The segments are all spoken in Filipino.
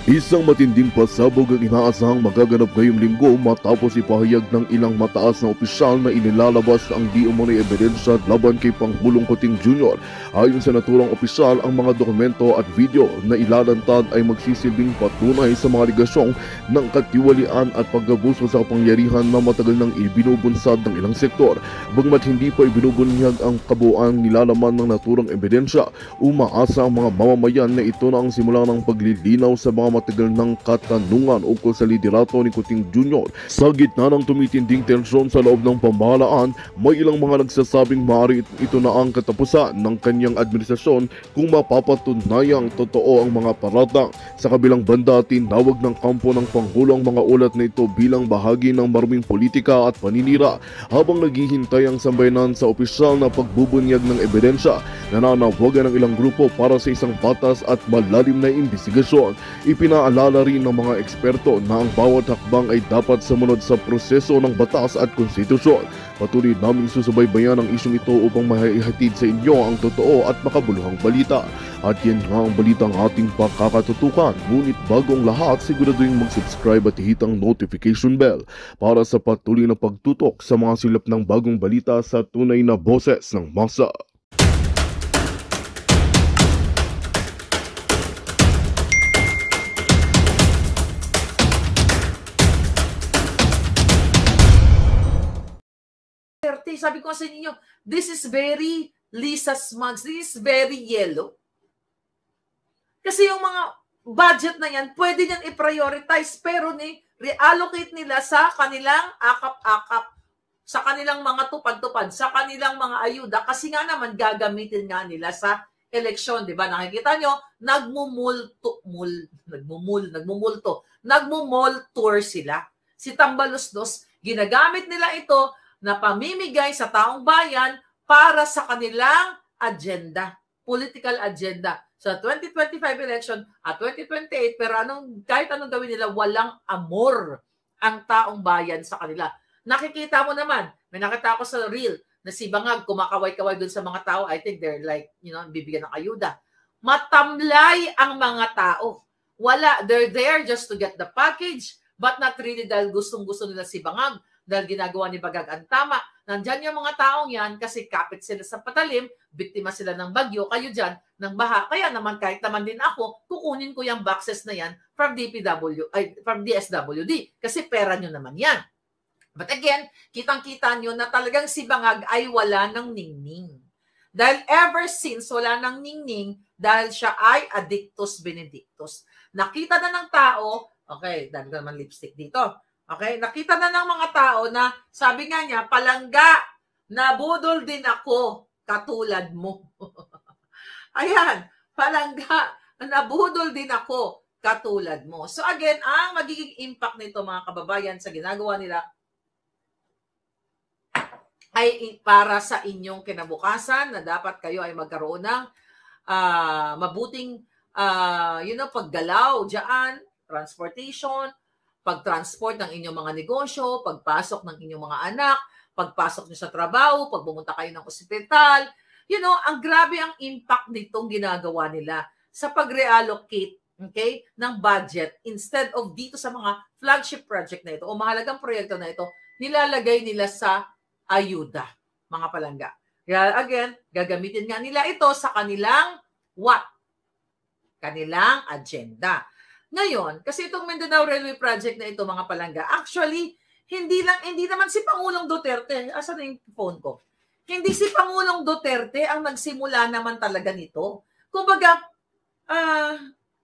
Isang matinding pasabog ang inaasahang magaganap ngayong linggo matapos ipahayag ng ilang mataas na opisyal na inilalabas ang di umano'y ebidensya laban kay Pangulong Kuting Jr. Ayon sa naturang opisyal, ang mga dokumento at video na ilalantad ay magsisilbing patunay sa mga aligasyong ng katiwalian at pag-abuso sa kapangyarihan na matagal nang ibinubunsad ng ilang sektor. Bagamat hindi pa ibinubunyag ang kabuuan nilalaman ng naturang ebidensya, umaasa ang mga mamamayan na ito na ang simula ng paglilinaw sa mga matagal ng katanungan ukol sa liderato ni Kuting Jr. Sa gitna ng tumitinding tensyon sa loob ng pamahalaan, may ilang mga nagsasabing maaari ito na ang katapusan ng kanyang administrasyon kung mapapatunayang totoo ang mga paratang. Sa kabilang banda, tinawag ng kampo ng Pangulo ang mga ulat na ito bilang bahagi ng maruming politika at paninira. Habang naghihintay ang sambayanan sa opisyal na pagbubunyag ng ebidensya, nananawagan ng ilang grupo para sa isang batas at malalim na imbestigasyon. Ipinaalala rin ng mga eksperto na ang bawat hakbang ay dapat sumunod sa proseso ng batas at konstitusyon. Patuloy naming susubaybayan ang isyong ito upang maihatid sa inyo ang totoo at makabuluhang balita. At yan nga ang balitang ating pakakatutukan. Ngunit bagong lahat, siguraduhin mag-subscribe at hit ang notification bell para sa patuloy na pagtutok sa mga silap ng bagong balita sa tunay na boses ng masa. Sabi ko sa inyo, this is very Lisa Smugs. This is very yellow. Kasi yung mga budget na yan, pwede niyan i-prioritize, pero re-allocate nila sa kanilang akap-akap, sa kanilang mga tupad-tupad, sa kanilang mga ayuda, kasi nga naman gagamitin nga nila sa eleksyon, di ba? Nakikita nyo, nagmumul tour sila. Si Tambaluslos, ginagamit nila ito na pamimigay sa taong bayan para sa kanilang agenda, political agenda. Sa 2025 election at 2028, pero kahit anong gawin nila, walang amor ang taong bayan sa kanila. Nakikita mo naman, may nakita ako sa reel na si Bangag kumakaway-kaway dun sa mga tao. I think they're like, bibigyan ng ayuda. Matamlay ang mga tao. They're there just to get the package, but not really dahil gustong-gusto nila si Bangag. Dahil ginagawa ni Bagag ang tama. Nandyan yung mga taong yan kasi kapit sila sa patalim, biktima sila ng bagyo, kayo dyan ng baha. Kaya naman kahit naman din ako, kukunin ko yung boxes na yan from DSWD kasi pera nyo naman yan. But again, kitang-kita nyo na talagang si Bangag ay wala ng ningning. Dahil ever since wala ng ningning, dahil siya ay addictus benedictus. Nakita na ng tao, okay, dahil ko naman lipstick dito. Okay, nakita na ng mga tao na sabi nga niya, palangga, nabudol din ako katulad mo. Ayan, palangga, nabudol din ako katulad mo. So again, ang magiging impact nito mga kababayan sa ginagawa nila ay para sa inyong kinabukasan na dapat kayo ay magkaroon ng mabuting paggalaw dyan, transportation, pag-transport ng inyong mga negosyo, pagpasok ng inyong mga anak, pagpasok nyo sa trabaho, pag pumunta kayo ng ospital. Ang grabe ang impact nitong ginagawa nila sa pag-reallocate, okay, ng budget instead of dito sa mga flagship project na ito o mahalagang proyekto na ito, nilalagay nila sa ayuda, mga palangga. Kaya again, gagamitin nga nila ito sa kanilang what? Kanilang agenda. Ngayon, kasi itong Mindanao Railway Project na ito, mga palangga, actually, hindi naman si Pangulong Duterte, asan na yung phone ko? Hindi si Pangulong Duterte ang nagsimula naman talaga nito. Kumbaga,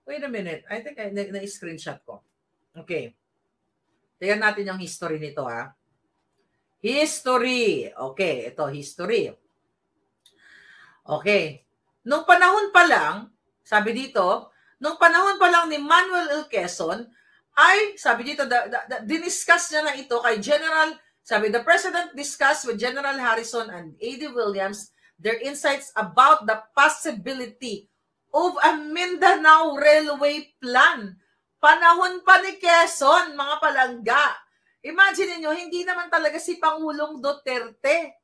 wait a minute, I think na-screenshot ko. Okay. Tingnan natin yung history nito, ha. History. Okay, ito, history. Okay. Nung panahon pa lang, sabi dito, nung panahon pa lang ni Manuel L. Quezon, ay, sabi dito, diniscuss niya na ito kay General, sabi, the President discussed with General Harrison and A.D. Williams their insights about the possibility of a Mindanao Railway Plan. Panahon pa ni Quezon, mga palangga. Imagine niyo, hindi naman talaga si Pangulong Duterte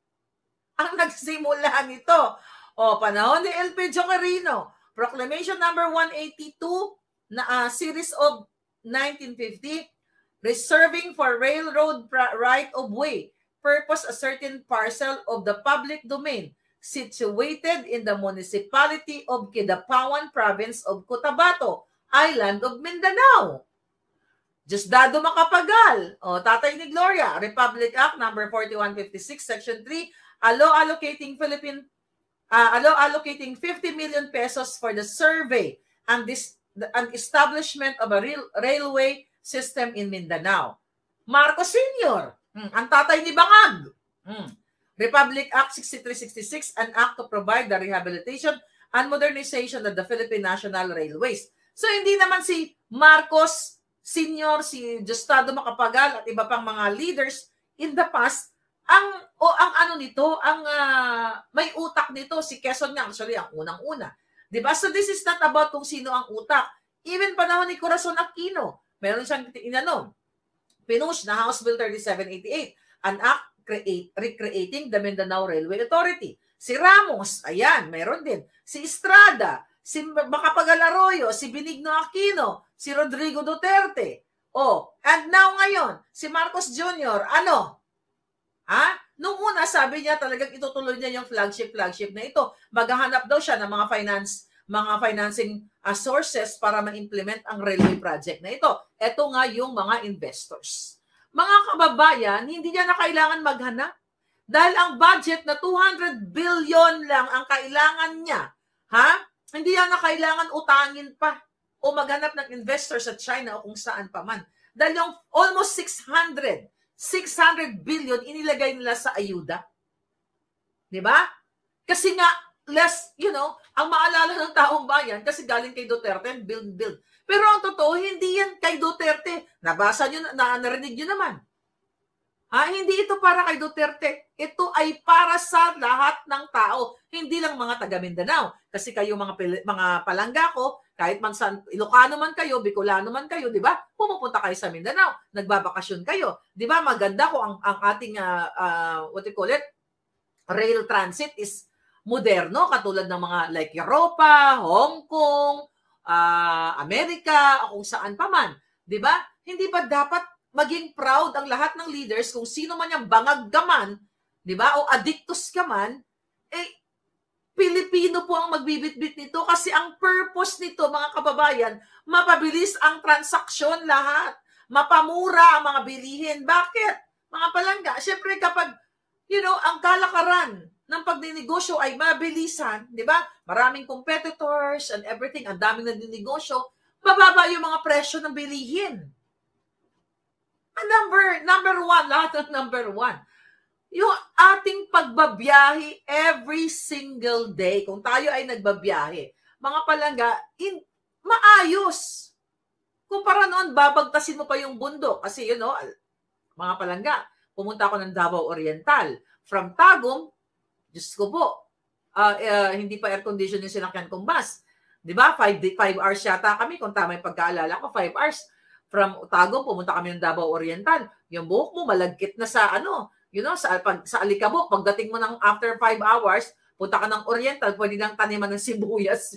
ang nagsimula nito. O, panahon ni Elpidio Quirino, Proclamation number 182, series of 1950, reserving for railroad right-of-way purpose a certain parcel of the public domain situated in the municipality of Kidapawan, province of Cotabato, Island of Mindanao. Diosdado Macapagal, Tatay ni Gloria, Republic Act number 4156, Section 3, allocating 50 million pesos for the survey and establishment of a railway system in Mindanao. Marcos Sr., ang tatay ni Bangag. Republic Act 6366, an act to provide the rehabilitation and modernization of the Philippine National Railways. So hindi naman si Marcos Sr., si Diosdado Macapagal at iba pang mga leaders in the past, ang may utak nito, si Quezon nga, actually, ang unang-una. Diba? So this is not about kung sino ang utak. Even panahon ni Corazon Aquino, meron siyang pinush na House Bill 3788, an act recreating the Mindanao Railway Authority. Si Ramos, ayan, meron din. Si Estrada, si Macapagal Arroyo, si Benigno Aquino, si Rodrigo Duterte. And now ngayon, si Marcos Jr., Nung una, sabi niya talagang itutuloy niya yung flagship na ito. Maghahanap daw siya ng mga financing sources para ma-implement ang railway project na ito. Ito nga yung mga investors. Mga kababayan, hindi niya na kailangan maghanap. Dahil ang budget na 200 billion lang ang kailangan niya. Hindi niya na kailangan utangin pa o maghanap ng investors sa China o kung saan pa man. Dahil yung almost 600 billion inilagay nila sa ayuda. Diba? Kasi nga, ang maalala ng taong bayan, kasi galing kay Duterte, build. Pero ang totoo, hindi yan kay Duterte. Nabasa nyo, narinig nyo naman. Hindi ito para kay Duterte. Ito ay para sa lahat ng tao. Hindi lang mga taga Mindanao. Kasi kayo mga palangga ko, kahit man sa Ilocano man kayo, Bicolano man kayo, di ba? Pumupunta kayo sa Mindanao, nagbabakasyon kayo. Di ba? Maganda ko ang ating, rail transit is moderno, katulad ng mga like Europa, Hong Kong, Amerika, kung saan pa man. Di ba? Hindi ba dapat maging proud ang lahat ng leaders kung sino man yung bangag ka man, di ba? O addictus ka man, Pilipino po ang magbibitbit nito kasi ang purpose nito, mga kababayan, mapabilis ang transaksyon lahat. Mapamura ang mga bilihin. Bakit? Mga palangga, syempre kapag, ang kalakaran ng pagninegosyo ay mabilisan, di ba? Maraming competitors and everything, ang daming nagninegosyo, bababa yung mga presyo ng bilihin. Number one, lahat ng number one. Yung ating pagbabiyahe every single day, kung tayo ay nagbabiyahe, mga palangga, maayos. Kumpara noon, babagtasin mo pa yung bundok. Kasi, mga palangga, pumunta ako ng Davao Oriental. From Tagum, Diyos ko po, hindi pa air condition yung sinakyan kong bus. Di ba? 5 hours yata kami, kung tama yung pagkaalala ko, 5 hours. From Tagum, pumunta kami ng Davao Oriental. Yung buhok mo, malagkit na sa sa Alikabok, pagdating mo ng after 5 hours, punta ka ng Oriental, pwede nang taniman ng sibuyas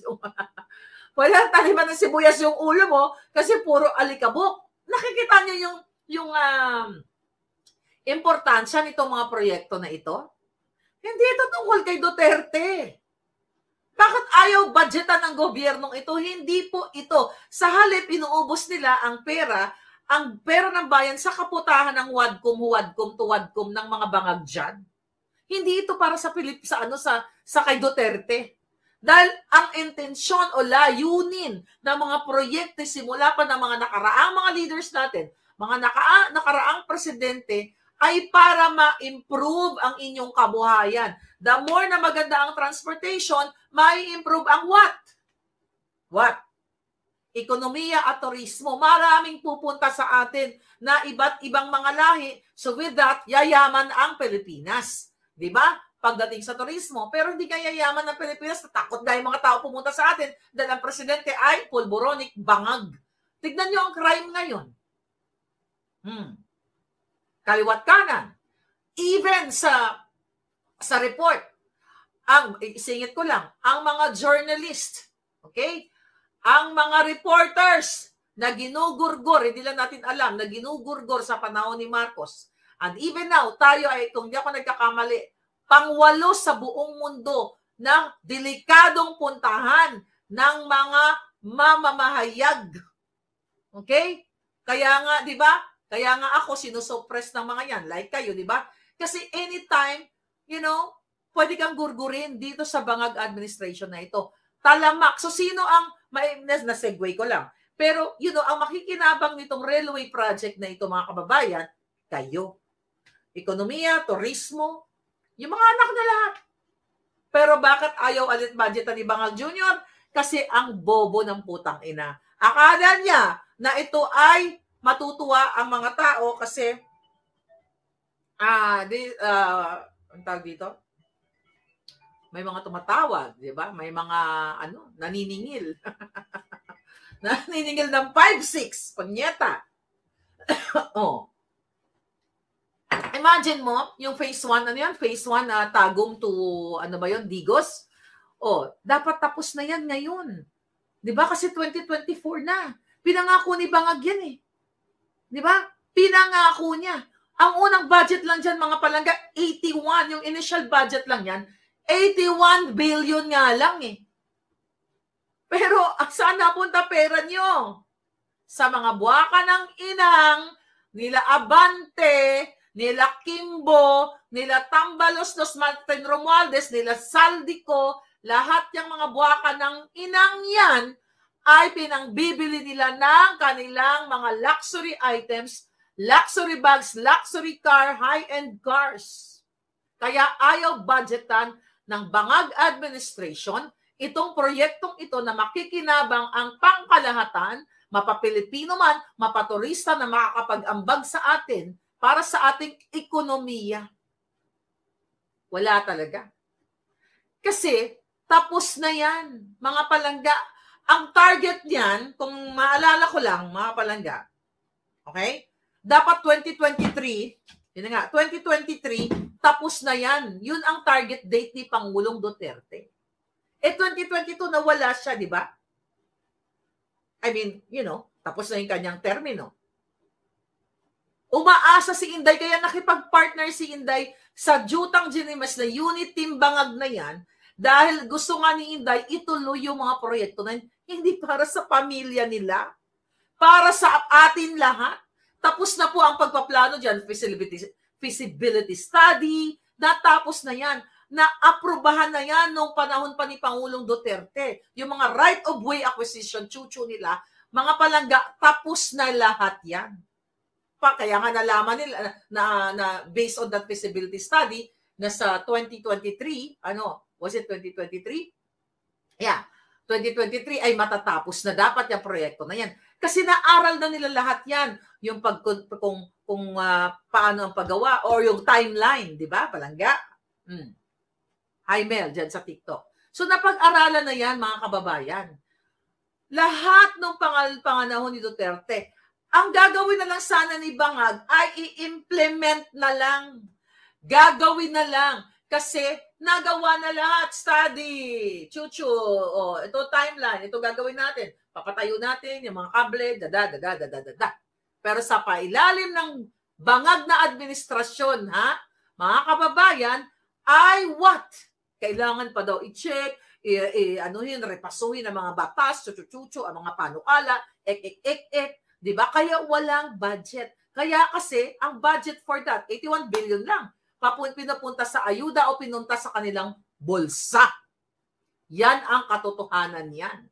pwede nang taniman ng sibuyas yung ulo mo kasi puro Alikabok. Nakikita niyo yung importansya nitong mga proyekto na ito? Hindi ito tungkol kay Duterte. Bakit ayaw budgetan ng gobyernong ito? Hindi po ito. Sa halip, inuubos nila ang pera ng bayan sa kaputahan ng wadkom ng mga bangag dyan. Hindi ito para sa kay Duterte. Dahil ang intensyon o layunin ng mga proyekto simula pa ng mga nakaraang mga leaders natin, mga nakaraang presidente, ay para ma-improve ang inyong kabuhayan. The more na maganda ang transportation, mai-improve ang what? What? Ekonomiya at turismo. Maraming pupunta sa atin na iba't ibang mga lahi. So with that, yayaman ang Pilipinas. Diba? Pagdating sa turismo. Pero hindi kaya yayaman ng Pilipinas. Takot dahil mga tao pumunta sa atin dahil ang presidente ay pulboronic, bangag. Tignan nyo ang crime ngayon. Kaliwat kanan. Even sa report, isingit ko lang, ang mga journalist, okay? ang mga reporters na ginugurgor, hindi lang natin alam, na ginugurgor sa panahon ni Marcos. And even now, tayo ay, kung di ako nagkakamali, pangwalo sa buong mundo ng delikadong puntahan ng mga mamamahayag. Okay? Kaya nga, di ba? Kaya nga ako sinusuppress ng mga yan. Like kayo, di ba? Kasi anytime, pwede kang gurgurin dito sa Bangag administration na ito. Talamak. So, sino ang, na-segue ko lang. Pero, ang makikinabang nitong railway project na ito, mga kababayan, kayo. Ekonomiya, turismo, yung mga anak na lahat. Pero bakit ayaw alit budgetan ni Bangag Jr.? Kasi ang bobo ng putang ina. Akala niya na ito ay matutuwa ang mga tao kasi ang tawag dito? May mga tumatawag, di ba? May mga naniningil. Naniningil ng 5-6, panyeta. Oh. Imagine mo, yung phase 1, Phase 1 Tagum to, Digos? Oh, dapat tapos na yan ngayon. Di ba? Kasi 2024 na. Pinangako ni Bangag yan eh. Di ba? Pinangako niya. Ang unang budget lang dyan, mga palangga, 81. Yung initial budget lang yan, 81 billion nga lang eh. Pero saan napunta pera nyo? Sa mga buwaka ng inang, nila Abante, nila Kimbo, nila Tambalos, Los Martin Romualdez, nila Saldico, lahat yung mga buwaka ng inang yan ay pinangbibili nila ng kanilang mga luxury items, luxury bags, luxury car, high-end cars. Kaya ayaw budgetan ng Bangag administration itong proyektong ito na makikinabang ang pangkalahatan, mapapilipino man, mapaturista na makakapag-ambag sa atin para sa ating ekonomiya. Wala talaga. Kasi tapos na yan, mga palangga. Ang target niyan, kung maalala ko lang, mga palangga, okay? Dapat 2023, yun nga, 2023, tapos na yan. Yun ang target date ni Pangulong Duterte. 2022, nawala siya, di ba? I mean, tapos na yung kanyang termino. Umaasa si Inday, kaya nakipag-partner si Inday sa Jutang Ginimes na unit team Bangag na yan, dahil gusto nga ni Inday ituloy yung mga proyekto na hindi para sa pamilya nila, para sa atin lahat. Tapos na po ang pagpaplano dyan, feasibility study, natapos na yan. Na-aprobahan na yan noong panahon pa ni Pangulong Duterte. Yung mga right-of-way acquisition, chuchu nila, mga palangga, tapos na lahat yan. Kaya nga nalaman nila na based on that feasibility study, na sa 2023, was it 2023? Yeah, 2023 ay matatapos na dapat yung proyekto na yan. Kasi naaral na nila lahat yan. Yung kung paano ang paggawa or yung timeline, di ba, palangga? Hi Mel, dyan sa TikTok. So napag-aralan na yan, mga kababayan. Lahat ng panganahon ni Duterte, ang gagawin na lang sana ni Bangag ay i-implement na lang. Gagawin na lang. Kasi nagawa na lahat. Study, chuchu, ito timeline, ito gagawin natin. Papatayo natin yung mga kable, dada. Pero sa pailalim ng Bangag na administrasyon, mga kababayan, ay what? Kailangan pa daw i-check, repasuhin ang mga batas, chuchu, ang mga panukala, di ba? Kaya walang budget. Kaya kasi, ang budget for that, 81 billion lang. Pinapunta sa ayuda o pinunta sa kanilang bulsa. Yan ang katotohanan yan.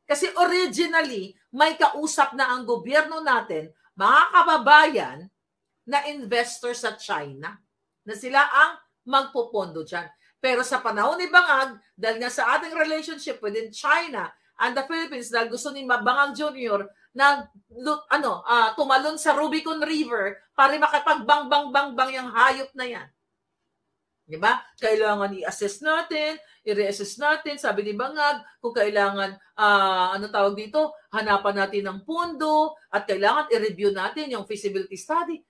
Kasi originally, may kausap na ang gobyerno natin, mga kababayan, na investor sa China. Na sila ang magpupondo dyan. Pero sa panahon ni Bangag, dahil nga sa ating relationship within China and the Philippines, dahil gusto ni Bangag Jr. na tumalon sa Rubicon River para makapag-bang-bang-bang-bang yung hayop na yan. Diba? Kailangan i-assess natin, i-reassess natin, sabi ni Bangag, kung kailangan, hanapan natin ng pondo at kailangan i-review natin yung feasibility study.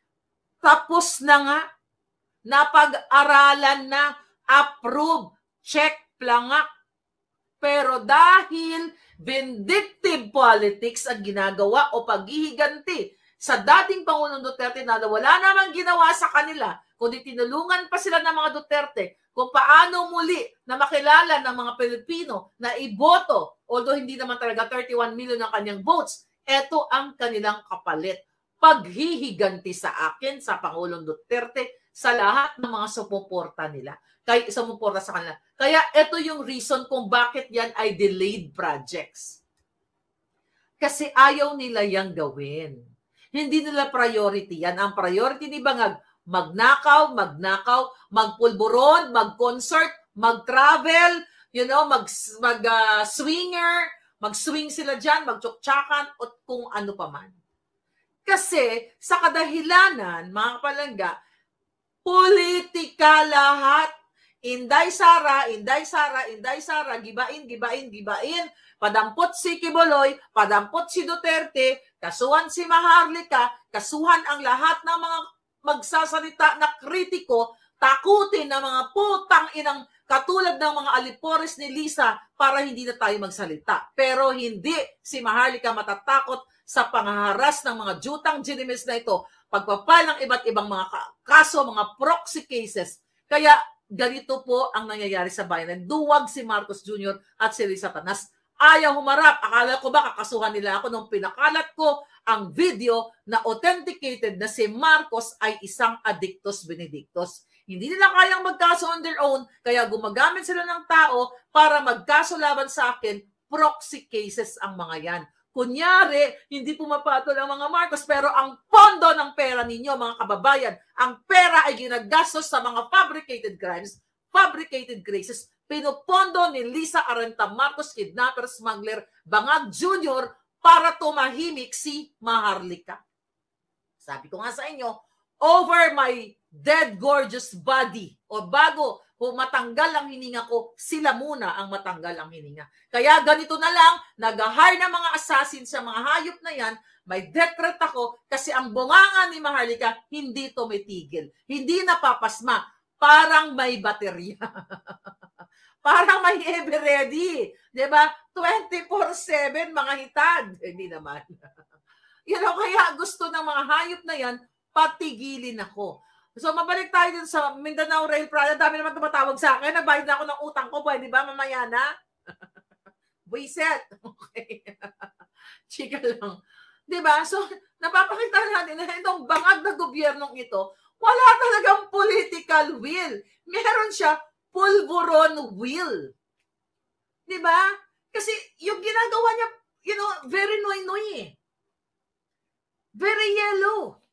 Tapos na nga, napag-aralan na, approve, check, plangak. Pero dahil vindictive politics ang ginagawa o paghihiganti sa dating Pangulong Duterte na wala namang ginawa sa kanila, kundi tinulungan pa sila ng mga Duterte kung paano muli na makilala ng mga Pilipino na iboto, although hindi naman talaga 31 million ang kanyang votes, eto ang kanilang kapalit. Paghihiganti sa akin, sa Pangulong Duterte, sa lahat ng mga sumuporta nila. Sumuporta sa kanila. Kaya ito yung reason kung bakit yan ay delayed projects. Kasi ayaw nila yang gawin. Hindi nila priority yan. Ang priority ni Bangag, magnakaw, magpulburon, mag-concert, mag-travel, mag-swinger, mag-swing sila dyan, mag-tsuktsakan, o kung ano pa man. Kasi sa kadahilanan, mga kapalangga, politika lahat. Inday Sara, gibain. Padampot si Quiboloy, padampot si Duterte, kasuhan si Maharlika, kasuhan ang lahat ng mga magsasalita na kritiko, takutin ng mga putang inang katulad ng mga alipores ni Lisa para hindi na tayo magsalita. Pero hindi si Maharlika matatakot sa panghaharas ng mga jutang ginimis na ito, pagpapal ng iba't ibang mga kaso, mga proxy cases. Kaya ganito po ang nangyayari sa bayan. Duwag si Marcos Jr. at si Risa Tanas. Ayaw humarap. Akala ko ba kakasuhan nila ako nung pinakalat ko ang video na authenticated na si Marcos ay isang addictus benedictus. Hindi nila kayang magkaso on their own, kaya gumagamit sila ng tao para magkaso laban sa akin. Proxy cases ang mga yan. Kunyari, hindi pumapatol ang mga Marcos, pero ang pondo ng pera ninyo, mga kababayan, ang pera ay ginagastos sa mga fabricated crimes, fabricated cases, pinupondo ni Lisa Arenta Marcos, kidnapper, smuggler, Bangag Jr. para tumahimik si Maharlika. Sabi ko nga sa inyo, over my dead gorgeous body, o bago matanggal ang hininga ko, sila muna ang matanggal ang hininga. Kaya ganito na lang, nag-hire ng mga assassin sa mga hayop na yan, may death threat ako kasi ang bunganga ni Maharlika hindi tumitigil. Hindi napapasma. Parang may baterya. Parang may ever ready. Diba? 24/7 mga hitad. Hindi naman. Kaya gusto ng mga hayop na yan, patigilin ako. So, mabalik tayo dun sa Mindanao Rail Project. Dami naman tumatawag sa akin. Nabayad na ako ng utang ko. Pwede ba? Mamaya na? Buiset. Okay. Chika lang. Diba? So, napapakita natin na itong bangag na gobyernong ito, wala talagang political will. Meron siya pulburon will. Diba? Kasi yung ginagawa niya, very noy-noy eh. Very yellow.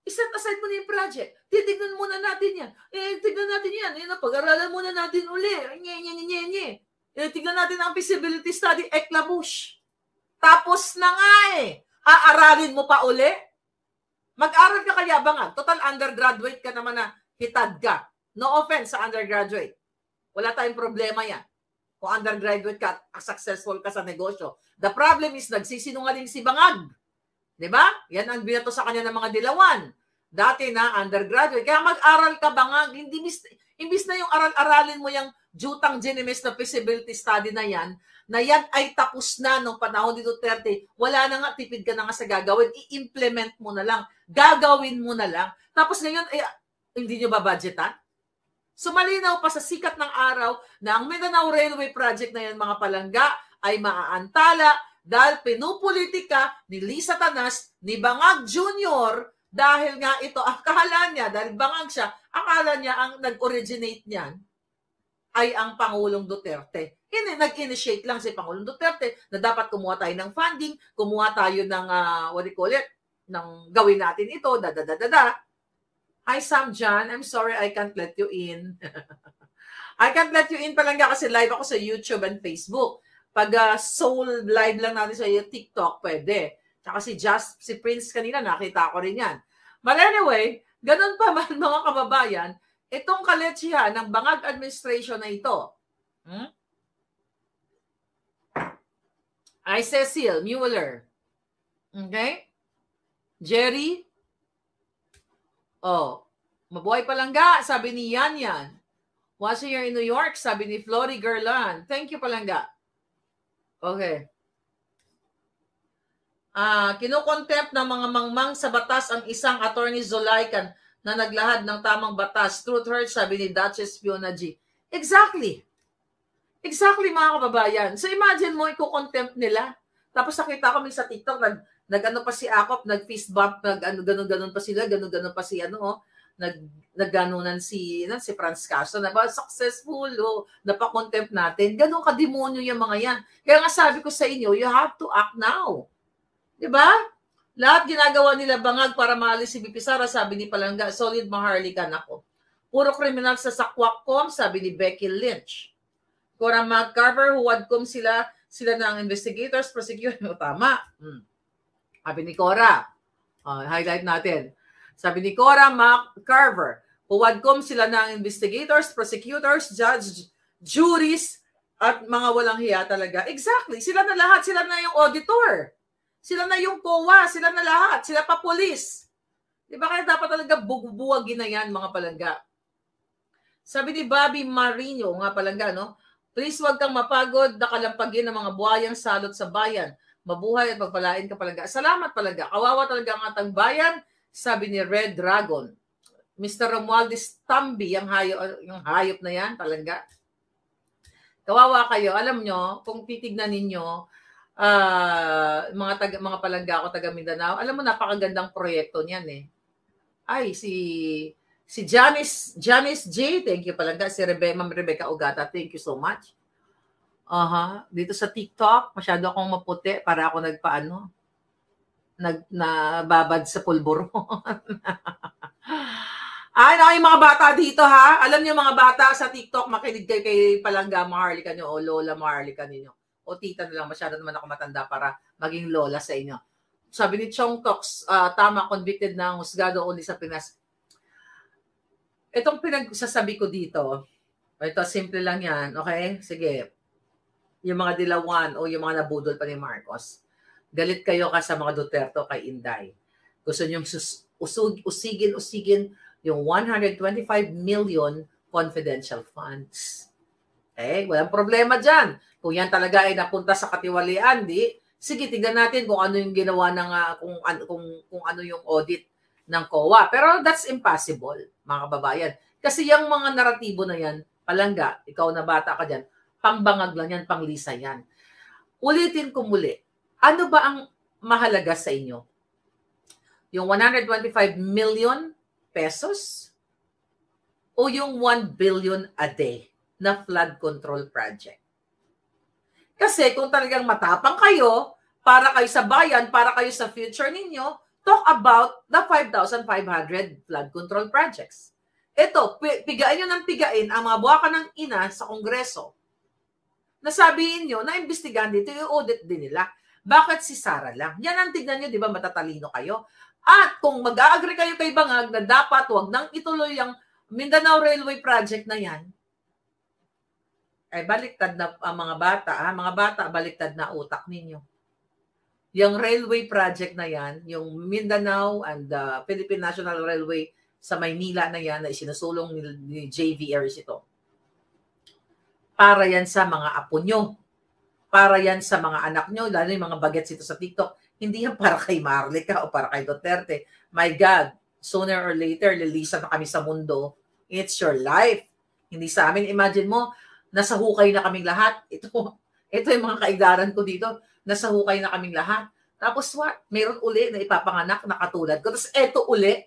Iset aside mo na yung project. Titignan muna natin yan. Tignan natin yan. Pag-aralan muna natin uli. Tignan natin ang feasibility study, eklabush. Tapos na nga eh. Aaralin mo pa uli? Mag-aral ka kaya ba nga? Total undergraduate ka naman na hitad ka. No offense sa undergraduate. Wala tayong problema yan. Kung undergraduate ka at successful ka sa negosyo. The problem is nagsisinungaling si Bangag. Diba? Yan ang binato sa kanya ng mga dilawan. Dati na undergraduate. Kaya mag-aral ka Bangag. Imbis na yung aral-aralin mo yung jutang ginimis na feasibility study na yan ay tapos na nung panahon ni Duterte. Wala na nga, tipid ka na nga sa gagawin. I-implement mo na lang. Gagawin mo na lang. Tapos ngayon, hindi nyo ba budgetan? So malinaw pa sa sikat ng araw na ang Mindanao Railway Project na yan, mga palangga, ay maaantala dahil pinupolitika ni Lisa Tanas, ni Bangag Jr., dahil nga ito, akala niya, dahil Bangag siya, akala niya ang nag-originate niyan ay ang Pangulong Duterte. Nag-initiate lang si Pangulong Duterte na dapat kumuha tayo ng funding, kumuha tayo ng, ng gawin natin ito, Hi, Sam John. I'm sorry I can't let you in. I can't let you in palangga kasi live ako sa YouTube and Facebook. Pag soul live lang natin sa TikTok, pwede. Tsaka si Prince kanina, nakita ko rin yan. But anyway, ganun pa man mga kababayan, itong kaletsya ng Bangag administration na ito, ay Cecil Mueller. Okay? Jerry, mabuhay palangga, sabi ni Yan. Watching here in New York, sabi ni Flory Gerlan. Thank you, Palangga. Okay. Kinukontempt ng mga mangmang sa batas ang isang attorney Zolaican na naglahad ng tamang batas. Truth hurts, sabi ni Duchess Fiona G. Exactly. Exactly, mga kababayan. So imagine mo, ikukontempt nila. Tapos nakita ko sa TikTok, nag-ano pa si Akop, nag-fist bump, ganun-ganun pa sila, ganun-ganun pa si nagganunan si Franz Castro na ba successful napakontempt natin. Ganun ka-demonyo yung mga yan. Kaya nga sabi ko sa inyo, you have to act now. 'Di ba? Lahat ginagawa nila bangag para maalis si BP Sara, sabi ni Palangga. Solid maharlikan ako. Puro kriminal sa sakwak.com, sabi ni Becky Lynch. Cora McCarver, huwadkom sila na ang investigators, prosecutors. Tama. Sabi ni Cora. Highlight natin. Sabi ni Cora McCarver, huwadkom sila na ang investigators, prosecutors, judge, juries, at mga walang hiya talaga. Exactly. Sila na lahat. Sila na yung auditor. Sila na yung COA. Sila na lahat. Sila pa police. Di ba kaya dapat talaga buwagin na yan, mga palangga? Sabi ni Bobby Marino, nga palangga, no? Please wag kang mapagod na kalampagin ng mga buhayang salot sa bayan. Mabuhay at magpalain ka, palangga. Salamat, palangga. Kawawa talaga ang atang bayan, sabi ni Red Dragon. Mr. Romualdez Tambi, yung hayop na yan, palangga. Kawawa kayo. Alam nyo, kung titignan ninyo, mga palangga ako, taga Mindanao, alam mo, napakagandang proyekto niyan eh. Ay, si Janice J, thank you palangga. Si Ma'am Rebecca Ugata, thank you so much. Dito sa TikTok, masyado akong maputi para ako nababad sa pulburon. Ay, yung mga bata dito ha. Alam niyo mga bata sa TikTok, makinig kayo kay Palangga Maharlika nyo o Lola Maharlika ninyo. O tita na lang, masyado naman ako matanda para maging lola sa inyo. Sabi ni Chong Tox, tama, convicted na ang husgado only sa Pinas. Itong pinagsasabi ko dito, ito, simple lang yan, okay? Sige. Yung mga dilawan o yung mga nabudol pa ni Marcos, galit kayo ka sa mga Duterte kay Inday. Gusto niyong usigin yung 125 million confidential funds. Walang problema dyan. Kung yan talaga ay napunta sa katiwalian, sige, tignan natin kung ano yung ginawa ng, kung ano yung audit ng COA. Pero that's impossible, mga kababayan. Kasi yung mga naratibo na yan, palangga, ikaw na bata ka dyan, pangbangag lang yan, panglisa yan. Ulitin ko muli, ano ba ang mahalaga sa inyo? Yung 125 million pesos o yung 1 billion a day na flood control project? Kasi kung talagang matapang kayo, para kayo sa bayan, para kayo sa future ninyo, talk about the 5,500 flood control projects. Ito, pigain nyo ng pigain ang mga buwaka ng ina sa Kongreso. Nasabihin nyo na imbestigahan dito, yung audit din nila. Bakit si Sara lang? Yan ang tignan nyo, di ba, matatalino kayo? At kung mag-agree kayo kay Bangag na dapat wag nang ituloy ang Mindanao Railway Project na yan, baliktad na ang mga bata. Mga bata, baliktad na utak ninyo. Yung railway project na yan, yung Mindanao and the Philippine National Railway sa Maynila na yan, na isinusulong ni JVRs ito. Para yan sa mga apo nyo. Para yan sa mga anak nyo, lalo yung mga bagets ito sa TikTok. Hindi yan para kay Marlica o para kay Duterte. My God, sooner or later, lilisa na kami sa mundo. It's your life. Hindi sa amin. Imagine mo, nasa hukay na kaming lahat. Ito yung mga kaigdaran ko dito. Nasa hukay na kaming lahat. Tapos what? Mayroon uli na ipapanganak na katulad ko. Tapos ito uli.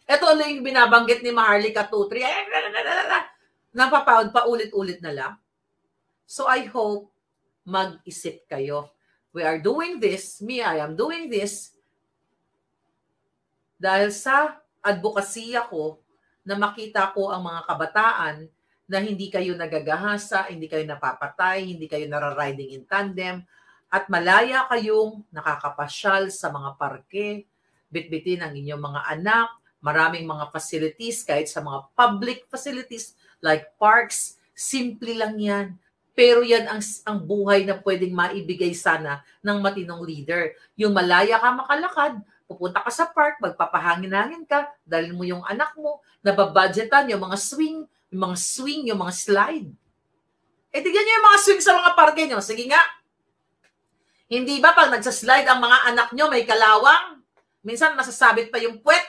Ito uli yung binabanggit ni Maharlika 2-3. Napapawad pa ulit-ulit na lang. So I hope mag-isip kayo. We are doing this. I am doing this dahil sa advokasya ko na makita ko ang mga kabataan na hindi kayo nagagahasa, hindi kayo napapatay, hindi kayo narariding in tandem, at malaya kayong nakakapasyal sa mga parke, bitbitin ang inyong mga anak, maraming mga facilities, kahit sa mga public facilities like parks, simple lang yan. Pero yan ang buhay na pwedeng maibigay sana ng matinong leader. Yung malaya ka makalakad, pupunta ka sa park, magpapahangin-hangin ka, dalhin mo yung anak mo, nababudgetan yung mga swing, Yung mga swing, yung mga slide. Tignan nyo yung mga swing sa mga parke nyo. Sige nga. Hindi ba pag nagsaslide ang mga anak nyo may kalawang? Minsan masasabit pa yung puwet.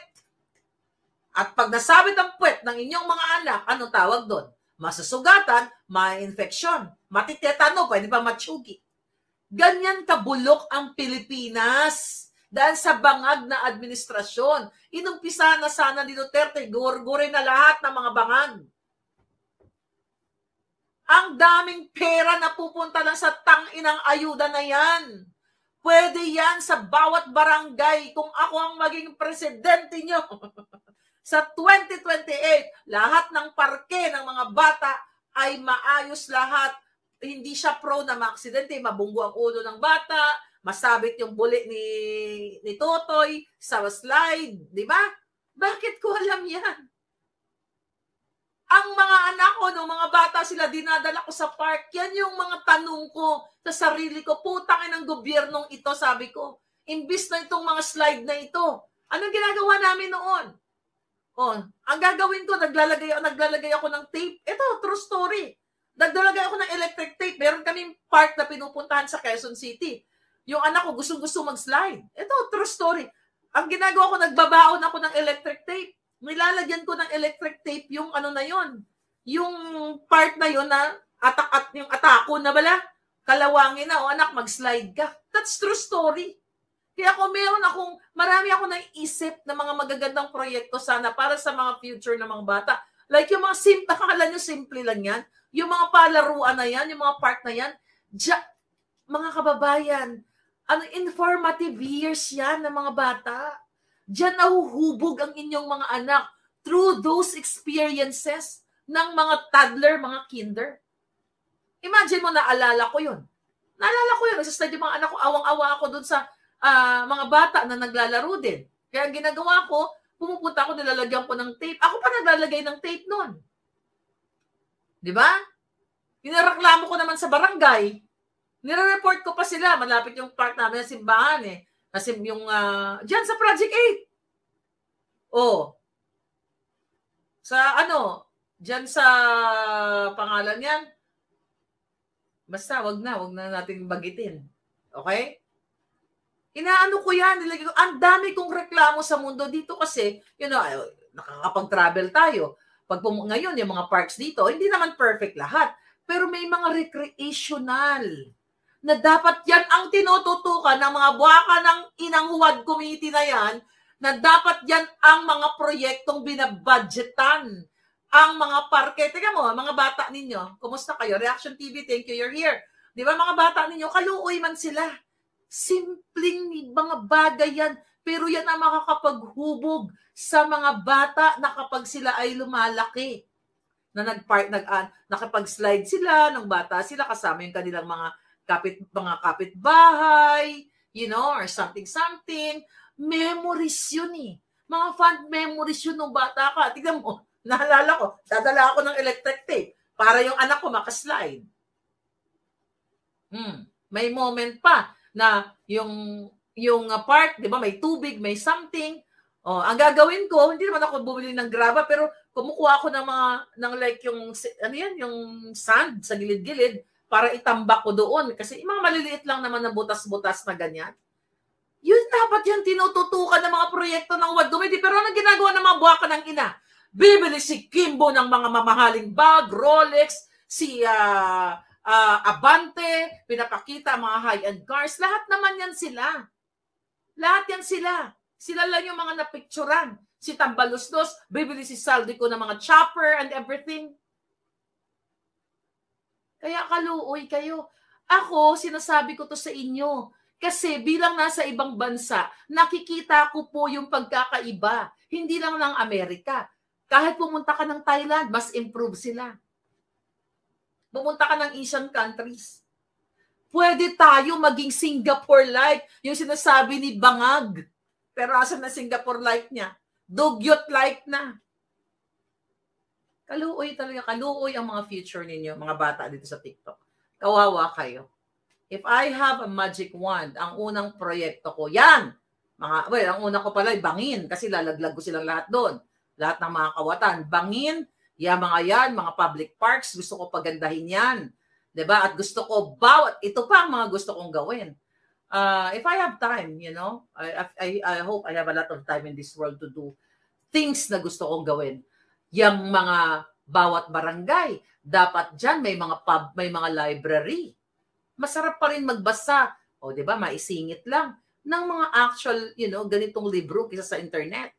At pag nasabit ang puwet ng inyong mga anak, anong tawag doon? Masusugatan, ma-infeksyon, matitetano, pwede pa matsugi. Ganyan kabulok ang Pilipinas dahil sa bangag na administrasyon. Inumpisa na sana ni Duterte, gurgurin na lahat ng mga bangag. Ang daming pera na pupunta lang sa tang-inang ayuda na yan. Pwede yan sa bawat barangay kung ako ang maging presidente nyo. Sa 2028, lahat ng parke ng mga bata ay maayos lahat. Hindi siya pro na maaksidente, mabunggo ang ulo ng bata, masabit yung buli ni Totoy sa slide, di ba? Bakit ko alam yan? Ang mga anak ko, no, mga bata sila, dinadala ko sa park. Yan yung mga tanong ko sa sarili ko. Putangin ng gobyernong ito, sabi ko. Imbis na itong mga slide na ito. Anong ginagawa namin noon? Ang gagawin ko, naglalagay ako ng tape. Ito, true story. Naglalagay ako ng electric tape. Meron kaming park na pinupuntahan sa Quezon City. Yung anak ko gusto mag-slide. Ito, true story. Ang ginagawa ko, nagbabaon ako ng electric tape. Nilalagyan ko ng electric tape yung ano na yon. Yung part na yon na yung atako na bala. Kalawangin na, anak, mag-slide ka. That's true story. Kaya marami akong naisip na mga magagandang proyekto sana para sa mga future ng mga bata. Like yung mga akala nyo simple lang yan. Yung mga palaruan na yan, yung mga park na yan. Mga kababayan, informative years yan ng mga bata. Diyan nahuhubog ang inyong mga anak through those experiences ng mga toddler, mga kinder. Imagine mo, naalala ko yun. Nagsastudy yung mga anak ko, awang-awa ako dun sa mga bata na naglalaro din. Kaya ang ginagawa ko, pumupunta ako, nilalagyan ko ng tape. Ako pa naglalagay ng tape nun. Di ba? Nireklamo ko naman sa barangay. Nire-report ko pa sila. Malapit yung park namin na simbahan eh. Kasi yung, dyan sa Project 8. Dyan sa pangalan yan. Basta, wag na natin bagitin. Okay? Inaano ko yan, nilagay ko. Ang dami kong reklamo sa mundo dito kasi, nakakapag-travel tayo. Ngayon, yung mga parks dito, hindi naman perfect lahat. Pero may mga recreational na dapat yan ang tinututukan ng mga buwaka ng Inang Huwad Committee na yan, na dapat yan ang mga proyektong binabudgetan. Ang mga parke, teka mo, mga bata ninyo, kumusta kayo? Reaction TV, thank you, you're here. Di ba mga bata ninyo, kaluoy man sila. Simpleng mga bagay yan, pero yan ang makakapaghubog sa mga bata na kapag sila ay lumalaki. Na nakapag-slide sila, ng bata sila, kasama yung kanilang mga kapitbahay, or something. Memories yun eh. Mga fond memories yun nung bata ka. Tignan mo, naalala ko, dadala ako ng electric tape para yung anak ko makaslide. May moment pa na yung park, di ba, may tubig, may something. Ang gagawin ko, hindi naman ako bumili ng graba, pero kumukuha ako yung sand sa gilid-gilid para itambak ko doon. Kasi mga maliliit lang naman na butas-butas na ganyan. Yun dapat yan tinututukan ng mga proyekto ng Huwad Committee. Pero anong ginagawa ng mga buwaka ng ina? Bibili si Kimbo ng mga mamahaling bag, Rolex, si Abante, pinapakita mga high-end cars. Lahat naman yan sila. Lahat yan sila. Sila lang yung mga napicturan. Si Tambalusdos, bibili si Saldico ng mga chopper and everything. Kaya kaluoy kayo. Ako, sinasabi ko to sa inyo. Kasi bilang nasa ibang bansa, nakikita ko po yung pagkakaiba. Hindi lang ng Amerika. Kahit pumunta ka ng Thailand, mas improve sila. Pumunta ka ng Asian countries. Pwede tayo maging Singapore-like. Yung sinasabi ni Bangag. Pero asan na Singapore-like niya? Dugyot-like na. Kaluoy talaga. Kaluoy ang mga future ninyo, mga bata dito sa TikTok. Kawawa kayo. If I have a magic wand, ang unang proyekto ko, yan. Ang una ko pala ay bangin kasi lalaglag ko silang lahat doon. Lahat ng mga kawatan. Bangin, Mga yan, mga public parks, gusto ko pagandahin yan. 'Di ba? At gusto ko ito pa ang mga gusto kong gawin. If I have time, I hope I have a lot of time in this world to do things na gusto kong gawin. Yang mga bawat barangay, dapat dyan may mga pub, may mga library. Masarap pa rin magbasa. O, 'di ba? Maisingit lang ng mga actual, ganitong libro kaysa sa internet.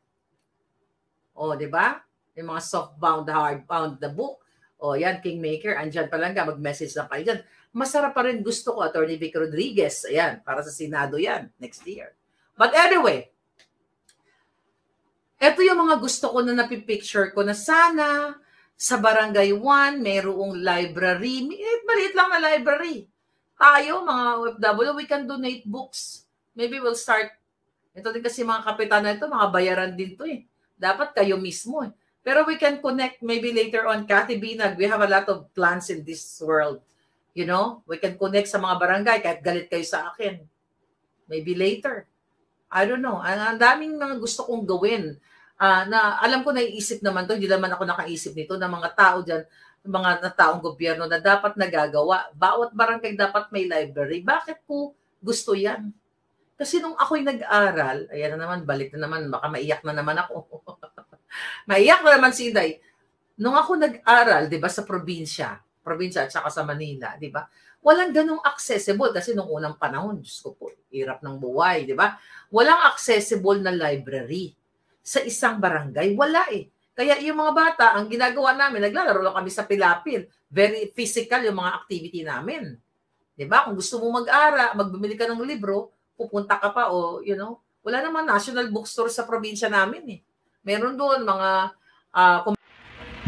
O, 'di ba? Yung mga softbound, hardbound na book. O, yan, Kingmaker, andyan pa lang mag-message na kayo dyan. Masarap pa rin, gusto ko, Attorney Vic Rodriguez. Ayan, para sa Senado yan, next year. But anyway, eto yung mga gusto ko na napipicture ko na sana sa Barangay 1, mayroong library. Maliit lang na library. Tayo, mga OFW, we can donate books. Maybe we'll start. Ito din kasi mga kapitan na ito, mga bayaran din to eh. Dapat kayo mismo eh. Pero we can connect maybe later on. Cathy Binag, we have a lot of plans in this world. We can connect sa mga barangay kahit galit kayo sa akin. Maybe later. I don't know. Ang daming mga gusto kong gawin. Na alam ko naiisip naman to, hindi naman ako nakaisip nito, ng mga tao dyan, mga taong gobyerno na dapat nagagawa. Bawat barangay dapat may library. Bakit ko gusto yan? Kasi nung ako'y nag-aral, ayan na naman, balik na naman, baka maiyak na naman ako. Maiyak na naman si Inday. Nung ako nag-aral, 'di ba, sa probinsya at saka sa Manila, 'di ba? Walang ganung accessible kasi nung unang panahon, Diyos ko po, hirap ng buhay, 'di ba? Walang accessible na library sa isang barangay, wala eh. Kaya yung mga bata, ang ginagawa namin, naglalaro lang kami sa pilapil. Very physical yung mga activity namin. 'Di ba? Kung gusto mo mag-aral, magbumili ka ng libro, pupunta ka pa o wala namang national bookstore sa probinsya namin eh. Meron doon mga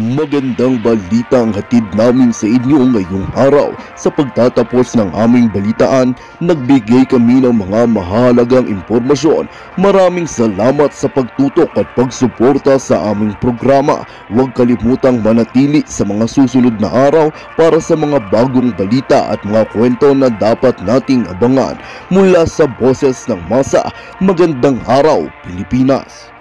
Magandang balita ang hatid namin sa inyo ngayong araw. Sa pagtatapos ng aming balitaan, nagbigay kami ng mga mahalagang impormasyon. Maraming salamat sa pagtutok at pagsuporta sa aming programa. Huwag kalimutang manatili sa mga susunod na araw para sa mga bagong balita at mga kwento na dapat nating abangan. Mula sa Boses ng Masa, magandang araw, Pilipinas!